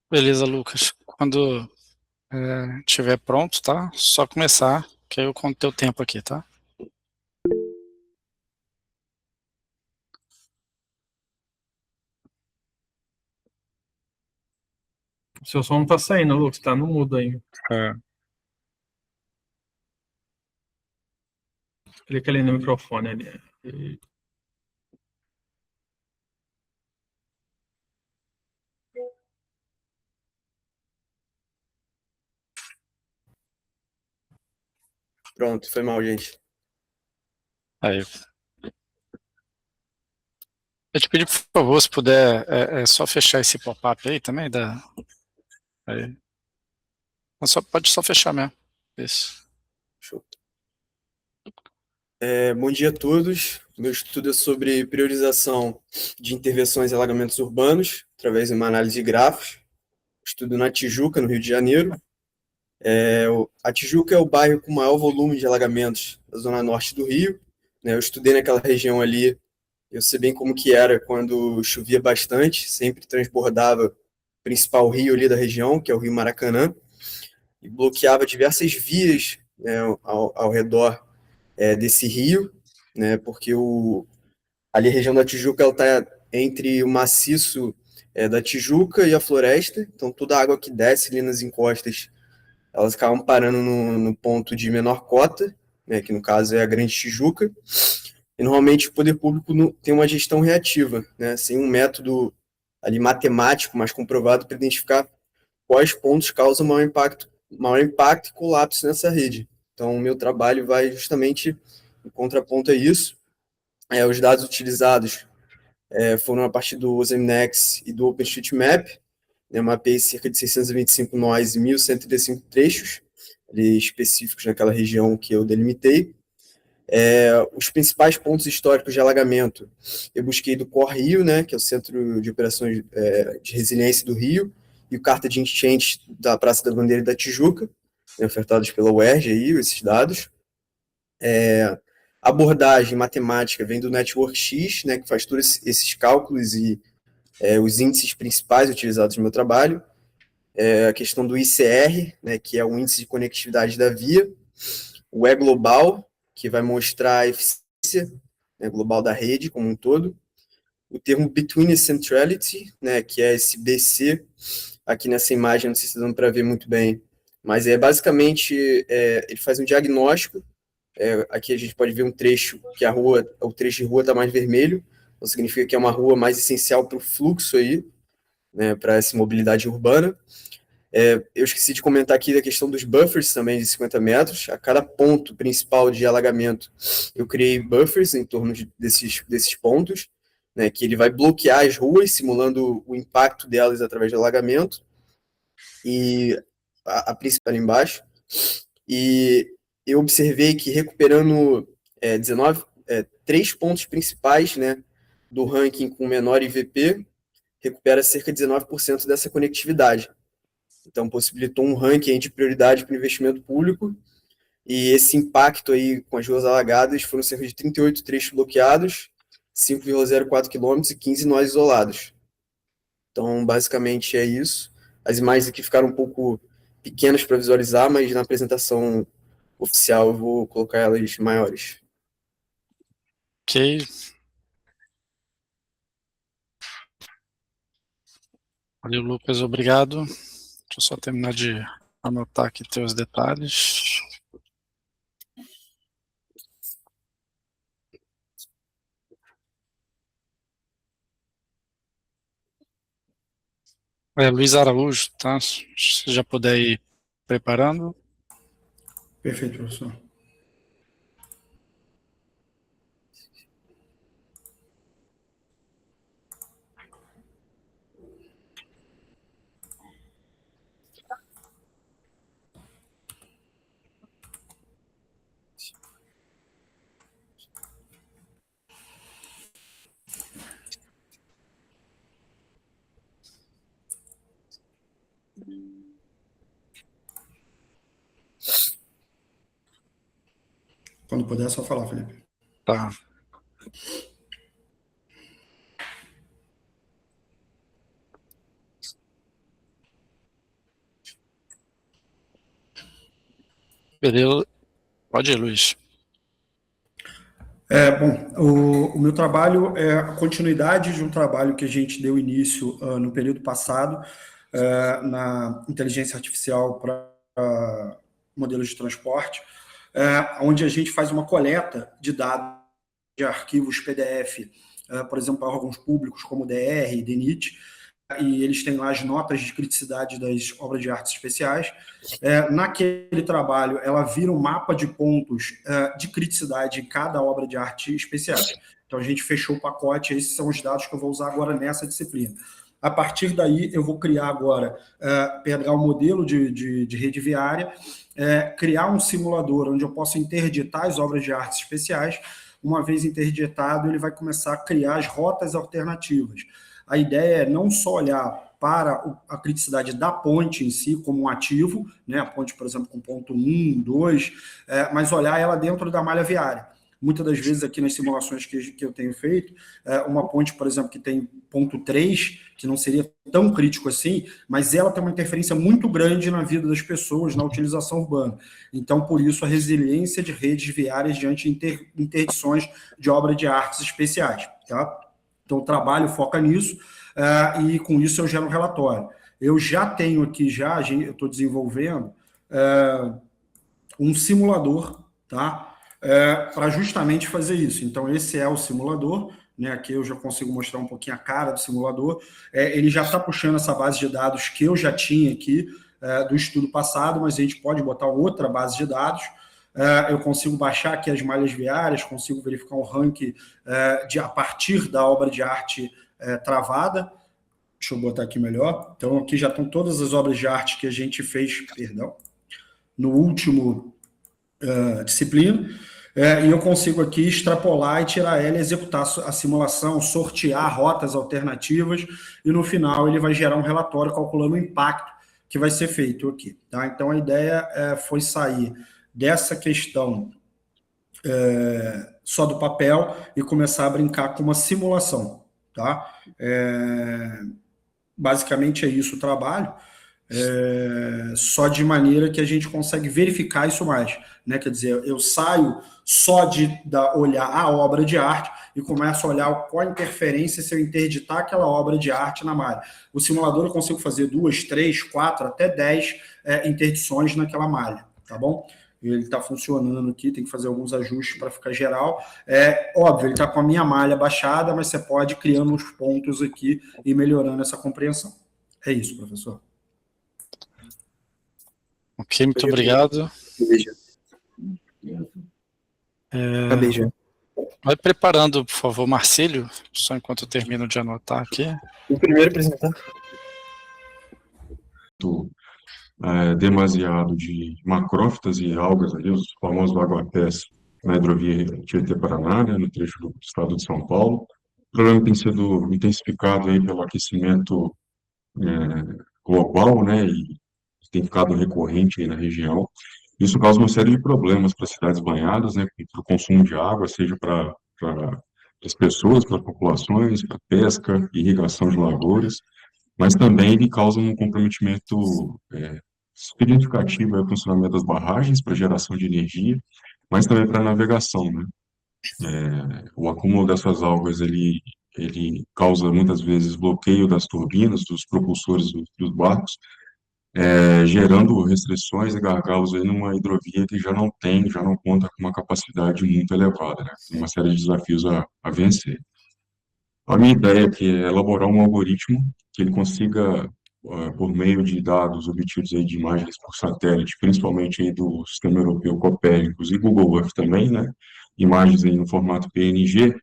Beleza, Lucas. Quando tiver pronto, tá? Só começar, que aí eu conto teu tempo aqui, tá? O seu som não tá saindo, Lucas, tá no mudo aí. É, Clica ali no microfone ali. E- Pronto, foi mal, gente. aí. Eu te pedi, por favor, se puder, só fechar esse pop-up aí também, aí. Pode só fechar mesmo. Isso. Show. Bom dia a todos. Meu estudo é sobre priorização de intervenções em alagamentos urbanos, através de uma análise de grafos. Estudo na Tijuca, no Rio de Janeiro. A Tijuca é o bairro com maior volume de alagamentos da zona norte do Rio, né? Eu estudei naquela região ali, eu sei bem como que era quando chovia bastante, sempre transbordava o principal rio ali da região, que é o Rio Maracanã, e bloqueava diversas vias, né, ao redor desse rio, né, porque ali a região da Tijuca ela está entre o maciço da Tijuca e a floresta, então toda a água que desce ali nas encostas, elas acabam parando no ponto de menor cota, né, que no caso é a Grande Tijuca, e normalmente o poder público tem uma gestão reativa, né, sem um método ali matemático, mas comprovado para identificar quais pontos causam maior impacto e colapso nessa rede. Então, o meu trabalho vai justamente em contraponto a isso. Os dados utilizados foram a partir do OSMNex e do OpenStreetMap. Eu mapeei cerca de 625 nós e 1.135 trechos ali, específicos naquela região que eu delimitei. Os principais pontos históricos de alagamento, eu busquei do Cor-Rio, né, que é o Centro de Operações de Resiliência do Rio, e o Carta de Enchentes da Praça da Bandeira e da Tijuca, né, ofertados pela UERJ, aí, esses dados. A abordagem matemática vem do Network X, né, que faz todos esses cálculos e os índices principais utilizados no meu trabalho. A questão do ICR, né, que é o índice de conectividade da via. O E-Global, que vai mostrar a eficiência, né, global da rede como um todo. O termo Between Centrality, né, que é esse BC, aqui nessa imagem, não sei se está dando para ver muito bem, mas basicamente ele faz um diagnóstico. Aqui a gente pode ver um trecho que o trecho de rua está mais vermelho, então significa que é uma rua mais essencial para o fluxo aí, né, para essa mobilidade urbana. Eu esqueci de comentar aqui da questão dos buffers também de 50 metros. A cada ponto principal de alagamento, eu criei buffers em torno desses pontos, né, que ele vai bloquear as ruas, simulando o impacto delas através do alagamento. E a principal ali embaixo. E eu observei que recuperando 19, 3 pontos principais, né, do ranking com menor IVP, recupera cerca de 19% dessa conectividade. Então, possibilitou um ranking de prioridade para o investimento público, e esse impacto aí com as ruas alagadas foram cerca de 38 trechos bloqueados, 5,04 quilômetros e 15 nós isolados. Então, basicamente é isso. As imagens aqui ficaram um pouco pequenas para visualizar, mas na apresentação oficial eu vou colocar elas maiores. Ok. Valeu, Lucas. Obrigado. Deixa eu só terminar de anotar aqui teus detalhes. Luiz Araújo, tá? Se já puder ir preparando. Perfeito, professor. Quando puder, é só falar, Felipe. Tá. Beleza. Pode ir, Luiz. Bom, o meu trabalho é a continuidade de um trabalho que a gente deu início no período passado na inteligência artificial para modelos de transporte, onde a gente faz uma coleta de dados de arquivos PDF, por exemplo, para órgãos públicos como o DR e DENIT, e eles têm lá as notas de criticidade das obras de artes especiais. Naquele trabalho, ela vira um mapa de pontos de criticidade em cada obra de arte especial. Então, a gente fechou o pacote, esses são os dados que eu vou usar agora nessa disciplina. A partir daí, eu vou criar agora, pegar um modelo de rede viária, criar um simulador onde eu possa interditar as obras de artes especiais. Uma vez interditado, ele vai começar a criar as rotas alternativas. A ideia é não só olhar para a criticidade da ponte em si como um ativo, né, a ponte, por exemplo, com ponto 1, 2, mas olhar ela dentro da malha viária. Muitas das vezes aqui nas simulações que eu tenho feito, uma ponte, por exemplo, que tem ponto 3, que não seria tão crítico assim, mas ela tem uma interferência muito grande na vida das pessoas, na utilização urbana. Então, por isso, a resiliência de redes viárias diante de interdições de obras de artes especiais. Tá? Então, o trabalho foca nisso, e com isso eu gero um relatório. Eu já tenho aqui, eu estou desenvolvendo um simulador, tá? Para justamente fazer isso. Então, esse é o simulador, né? Aqui eu já consigo mostrar um pouquinho a cara do simulador. Ele já está puxando essa base de dados que eu já tinha aqui do estudo passado, mas a gente pode botar outra base de dados. Eu consigo baixar aqui as malhas viárias, consigo verificar um ranking a partir da obra de arte travada. Deixa eu botar aqui melhor. Então, aqui já estão todas as obras de arte que a gente fez, no último disciplina, e eu consigo aqui extrapolar e tirar ela, executar a simulação, sortear rotas alternativas, e no final ele vai gerar um relatório calculando o impacto que vai ser feito aqui. Tá? Então, a ideia foi sair dessa questão só do papel e começar a brincar com uma simulação. Tá? Basicamente é isso o trabalho, só de maneira que a gente consegue verificar isso mais. Né? Quer dizer, eu saio só de olhar a obra de arte e começo a olhar qual a interferência se eu interditar aquela obra de arte na malha. O simulador eu consigo fazer 2, 3, 4, até 10 interdições naquela malha, tá bom? Ele está funcionando aqui, tem que fazer alguns ajustes para ficar geral. Óbvio, ele está com a minha malha baixada, mas você pode ir criando uns pontos aqui e melhorando essa compreensão. É isso, professor. Ok, muito obrigado. Acabei já. Vai preparando, por favor, Marcílio, só enquanto eu termino de anotar aqui. O primeiro apresentar. Demasiado de macrófitas e algas, ali, os famosos aguapés na hidrovia Tietê-Paraná, né, no trecho do estado de São Paulo. O problema tem sido intensificado aí pelo aquecimento global, né, e tem ficado recorrente aí na região. Isso causa uma série de problemas para as cidades banhadas, né, para o consumo de água, seja para as pessoas, para as populações, para pesca, irrigação de lavouras, mas também ele causa um comprometimento significativo ao funcionamento das barragens para geração de energia, mas também para a navegação, né? O acúmulo dessas algas, ele causa muitas vezes bloqueio das turbinas, dos propulsores dos barcos, gerando restrições e gargalos aí numa hidrovia que já não conta com uma capacidade muito elevada, né? Tem uma série de desafios a vencer. A minha ideia aqui é elaborar um algoritmo que ele consiga, por meio de dados obtidos aí de imagens por satélite, principalmente aí do sistema europeu Copérnicos e Google Earth também, né? Imagens aí no formato PNG,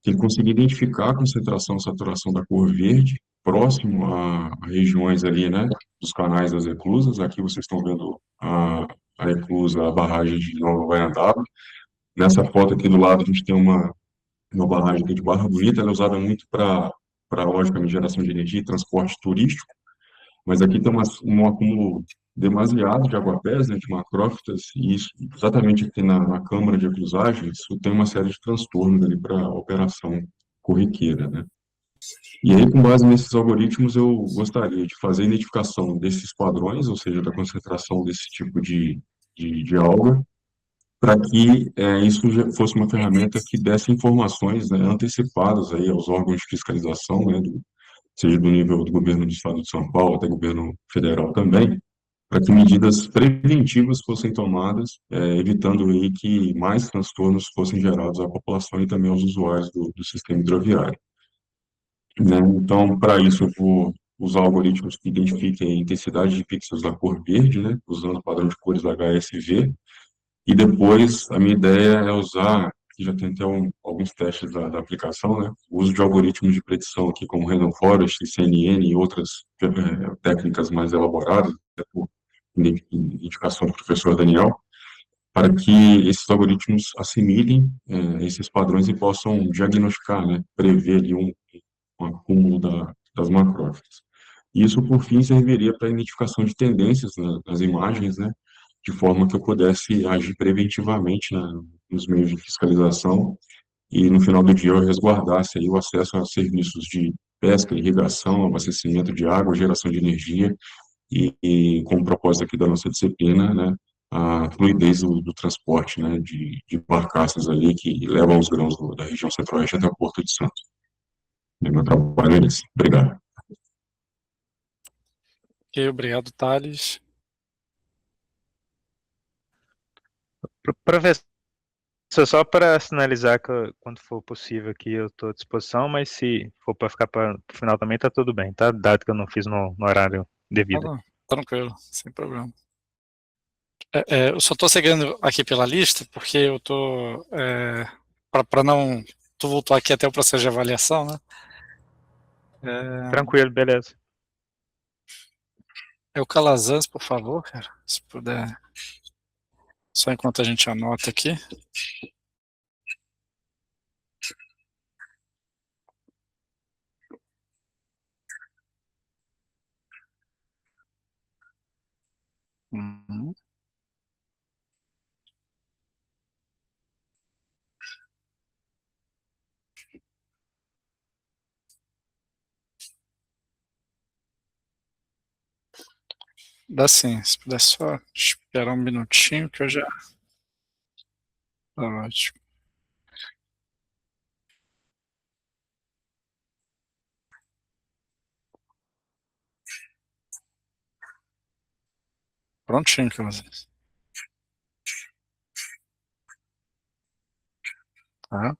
que ele consiga identificar a concentração e saturação da cor verde próximo a regiões ali, né, dos canais das reclusas. Aqui vocês estão vendo a reclusa, a barragem de Nova Baiandabe. Nessa foto aqui do lado a gente tem uma barragem aqui de Barra Bonita, ela é usada muito para, logicamente, geração de energia e transporte turístico, mas aqui tem um acúmulo demasiado de aguapés, né, de macrófitas, e isso, exatamente aqui na câmara de reclusagem, isso tem uma série de transtornos ali para a operação corriqueira, né. E aí, com base nesses algoritmos, eu gostaria de fazer a identificação desses padrões, ou seja, da concentração desse tipo de de alga, para que isso fosse uma ferramenta que desse informações, né, antecipadas aí aos órgãos de fiscalização, né, seja do nível do governo do estado de São Paulo até governo federal também, para que medidas preventivas fossem tomadas, evitando aí que mais transtornos fossem gerados à população e também aos usuários do sistema hidroviário, né? Então, para isso, eu vou usar algoritmos que identifiquem a intensidade de pixels da cor verde, né, usando o padrão de cores da HSV, e depois a minha ideia é usar, que já tem até alguns testes da aplicação, né, o uso de algoritmos de predição aqui, como Random Forest, CNN e outras técnicas mais elaboradas, até por indicação do professor Daniel, para que esses algoritmos assimilem esses padrões e possam diagnosticar, né, prever ali um acúmulo das macrófages. Isso, por fim, serviria para a identificação de tendências, né, nas imagens, né, de forma que eu pudesse agir preventivamente, né, nos meios de fiscalização e, no final do dia, eu resguardasse aí o acesso a serviços de pesca, irrigação, abastecimento de água, geração de energia e com o propósito aqui da nossa disciplina, né, a fluidez do transporte, né, de barcaças ali que levam os grãos da região centro-oeste até o Porto de Santos. Meu trabalho é esse. Obrigado. Ok, obrigado, Thales. Professor, só para sinalizar que quando for possível aqui eu estou à disposição, mas se for para ficar para o final também tá tudo bem, tá? Dado que eu não fiz no horário devido. Não, tranquilo, sem problema. Eu só estou seguindo aqui pela lista porque eu estou para não, tu voltou aqui até o processo de avaliação, né? Tranquilo, beleza. É o Calazans, por favor, cara, se puder. Só enquanto a gente anota aqui. Uhum. Dá sim, se puder só esperar um minutinho que eu já. Tá ótimo. Prontinho, Calazans. Tá.